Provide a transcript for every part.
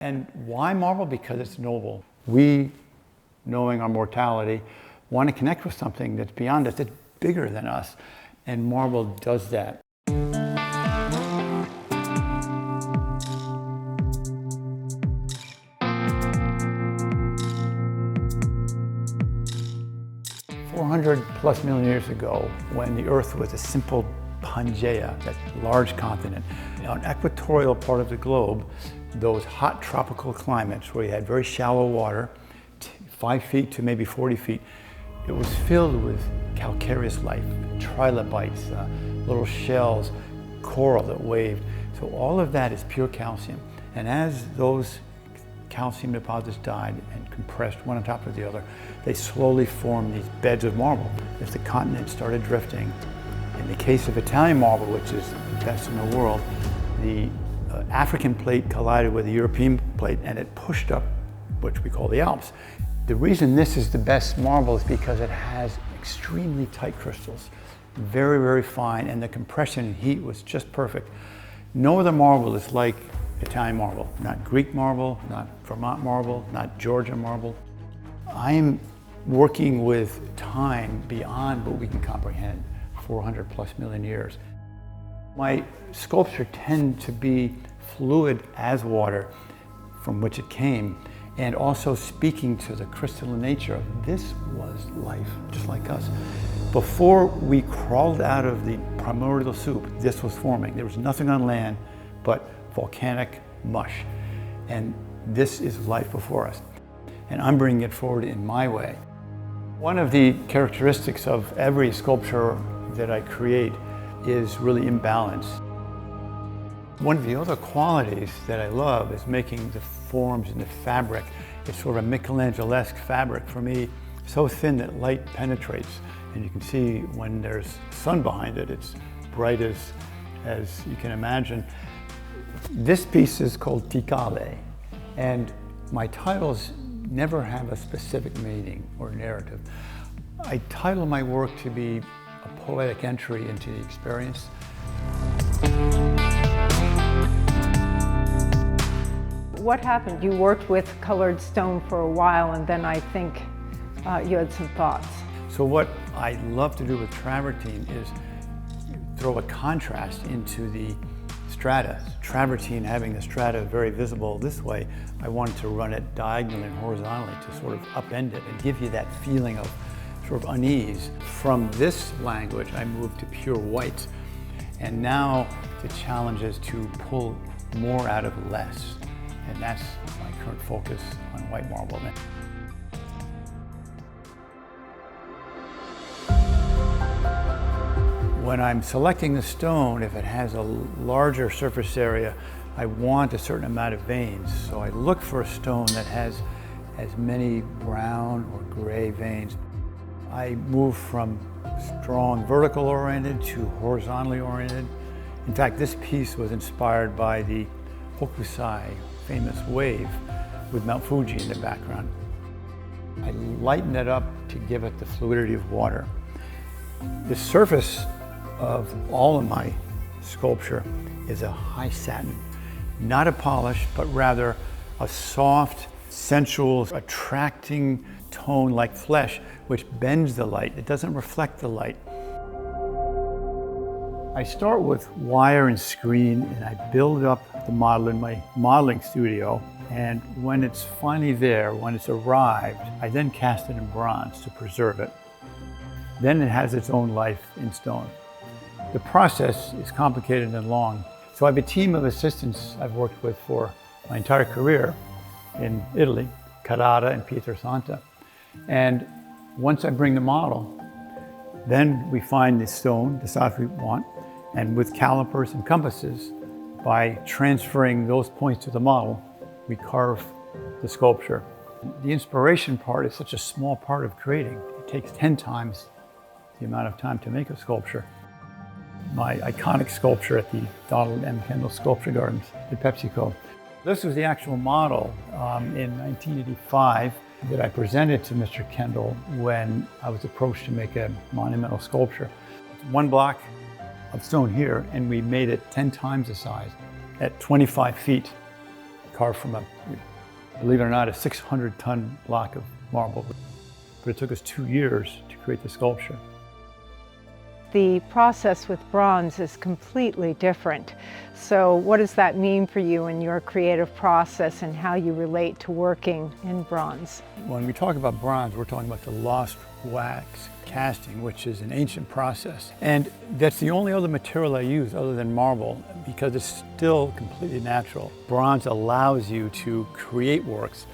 And why marble? Because it's noble. We, knowing our mortality, want to connect with something that's beyond us, that's bigger than us. And marble does that. +400 million years ago, when the Earth was a simple Pangaea, that large continent, an equatorial part of the globe, those hot tropical climates where you had very shallow water, 5 feet to maybe 40 feet, it was filled with calcareous life, trilobites, little shells, coral that waved. So all of that is pure calcium. And as those calcium deposits died and compressed one on top of the other, they slowly formed these beds of marble as the continent started drifting. In the case of Italian marble, which is the best in the world, the African plate collided with the European plate and it pushed up, which we call the Alps. The reason this is the best marble is because it has extremely tight crystals, very, very fine, and the compression and heat was just perfect. No other marble is like Italian marble, not Greek marble, not Vermont marble, not Georgia marble. I'm working with time beyond what we can comprehend, 400+ million years. My sculptures tend to be fluid as water from which it came, and also speaking to the crystalline nature of this was life, just like us. Before we crawled out of the primordial soup, this was forming. There was nothing on land but volcanic mush. And this is life before us. And I'm bringing it forward in my way. One of the characteristics of every sculpture that I create is really imbalance. One of the other qualities that I love is making the forms in the fabric. It's sort of a Michelangelo-esque fabric for me, so thin that light penetrates. And you can see when there's sun behind it, it's bright as you can imagine. This piece is called Ticale, and my titles never have a specific meaning or narrative. I title my work to be a poetic entry into the experience. What happened? You worked with colored stone for a while, and then I think you had some thoughts. So what I love to do with travertine is throw a contrast into the strata. Travertine having the strata very visible this way, I wanted to run it diagonally and horizontally to sort of upend it and give you that feeling of sort of unease. From this language, I moved to pure white. And now the challenge is to pull more out of less. And that's my current focus on white marble. When I'm selecting the stone, if it has a larger surface area, I want a certain amount of veins. So I look for a stone that has as many brown or gray veins. I move from strong vertical oriented to horizontally oriented. In fact, this piece was inspired by the Hokusai famous wave with Mount Fuji in the background. I lighten it up to give it the fluidity of water. The surface of all of my sculpture is a high satin, not a polish, but rather a soft, sensual, attracting tone like flesh, which bends the light. It doesn't reflect the light. I start with wire and screen, and I build up the model in my modeling studio. And when it's finally there, when it's arrived, I then cast it in bronze to preserve it. Then it has its own life in stone. The process is complicated and long. So I have a team of assistants I've worked with for my entire career in Italy, Carrara and Pietrasanta. And once I bring the model, then we find the stone, the size we want, and with calipers and compasses, by transferring those points to the model, we carve the sculpture. The inspiration part is such a small part of creating. It takes 10 times the amount of time to make a sculpture. My iconic sculpture at the Donald M. Kendall Sculpture Gardens at PepsiCo. This was the actual model in 1985 that I presented to Mr. Kendall when I was approached to make a monumental sculpture. One block of stone here, and we made it 10 times the size at 25 feet carved from believe it or not, a 600-ton block of marble. But it took us 2 years to create the sculpture. The process with bronze is completely different. So what does that mean for you in your creative process and how you relate to working in bronze? When we talk about bronze, we're talking about the lost wax casting, which is an ancient process. And that's the only other material I use other than marble because it's still completely natural. Bronze allows you to create works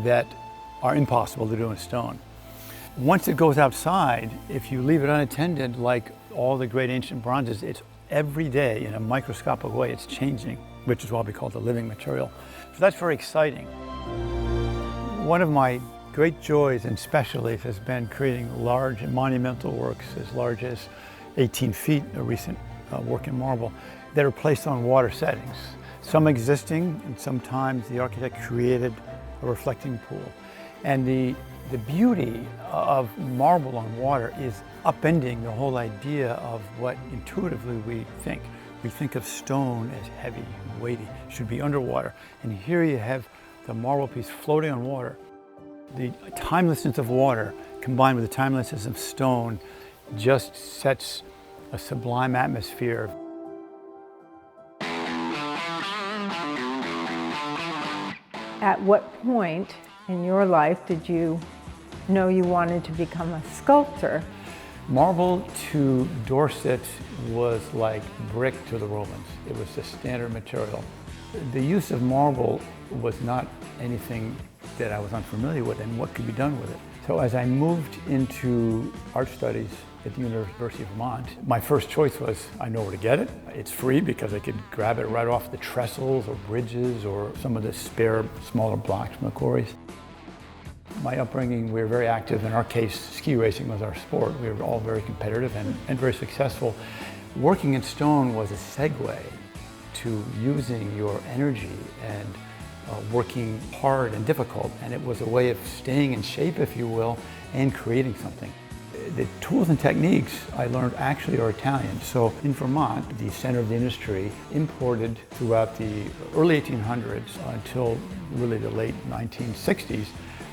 that are impossible to do in stone. Once it goes outside, if you leave it unattended, like all the great ancient bronzes, it's every day in a microscopic way, it's changing, which is why we call it the living material. So that's very exciting. One of my great joys and specialties has been creating large and monumental works as large as 18 feet, a recent work in marble, that are placed on water settings. Some existing, and sometimes the architect created a reflecting pool. And the beauty of marble on water is upending the whole idea of what intuitively we think. We think of stone as heavy and weighty, should be underwater. And here you have the marble piece floating on water. The timelessness of water combined with the timelessness of stone just sets a sublime atmosphere. At what point in your life did you know you wanted to become a sculptor? Marble to Dorset was like brick to the Romans. It was the standard material. The use of marble was not anything that I was unfamiliar with and what could be done with it. So as I moved into art studies at the University of Vermont, my first choice was, I know where to get it. It's free because I could grab it right off the trestles or bridges or some of the spare smaller blocks from the quarries. My upbringing, we were very active. In our case, ski racing was our sport. We were all very competitive and very successful. Working in stone was a segue to using your energy and working hard and difficult. And it was a way of staying in shape, if you will, and creating something. The tools and techniques I learned actually are Italian. So in Vermont, the center of the industry, imported throughout the early 1800s until really the late 1960s,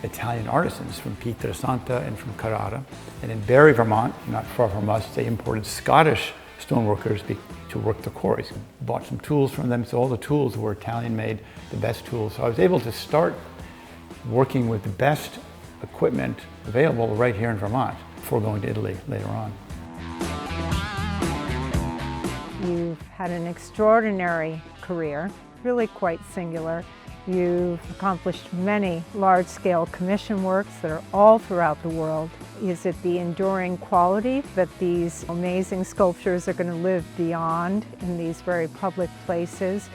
Italian artisans from Pietrasanta and from Carrara. And in Barry, Vermont, not far from us, they imported Scottish stoneworkers to work the quarries. Bought some tools from them, so all the tools were Italian made, the best tools. So I was able to start working with the best equipment available right here in Vermont before going to Italy later on. You've had an extraordinary career, really quite singular. You've accomplished many large-scale commission works that are all throughout the world. Is it the enduring quality that these amazing sculptures are going to live beyond in these very public places?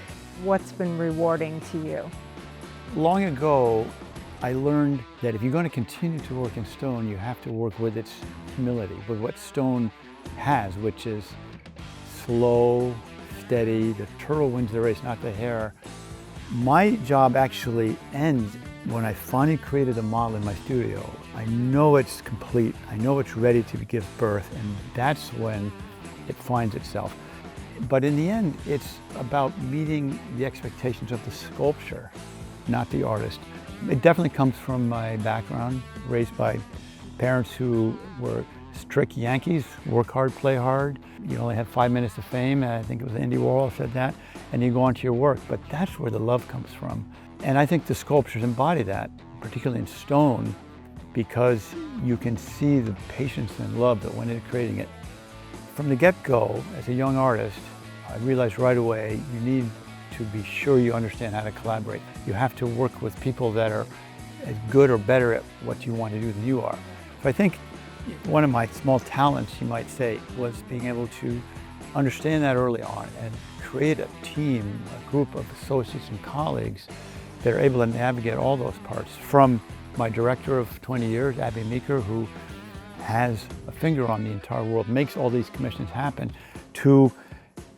What's been rewarding to you? Long ago, I learned that if you're going to continue to work in stone, you have to work with its humility, with what stone has, which is slow, steady. The turtle wins the race, not the hare. My job actually ends when I finally created a model in my studio. I know it's complete, I know it's ready to give birth, and that's when it finds itself. But in the end, it's about meeting the expectations of the sculpture, not the artist. It definitely comes from my background, raised by parents who were strict Yankees, work hard, play hard. You only have 5 minutes of fame, and I think it was Andy Warhol said that, and you go on to your work, but that's where the love comes from. And I think the sculptures embody that, particularly in stone, because you can see the patience and love that went into creating it. From the get-go, as a young artist, I realized right away you need to be sure you understand how to collaborate. You have to work with people that are as good or better at what you want to do than you are. So I think one of my small talents, you might say, was being able to understand that early on and create a team, a group of associates and colleagues that are able to navigate all those parts. From my director of 20 years, Abby Meeker, who has a finger on the entire world, makes all these commissions happen, to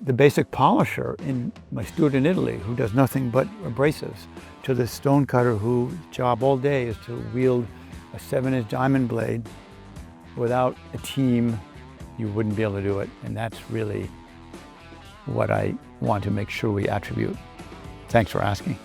the basic polisher in my student in Italy, who does nothing but abrasives, to the stone cutter whose job all day is to wield a 7-inch diamond blade. Without a team, you wouldn't be able to do it, and that's really what I want to make sure we attribute. Thanks for asking.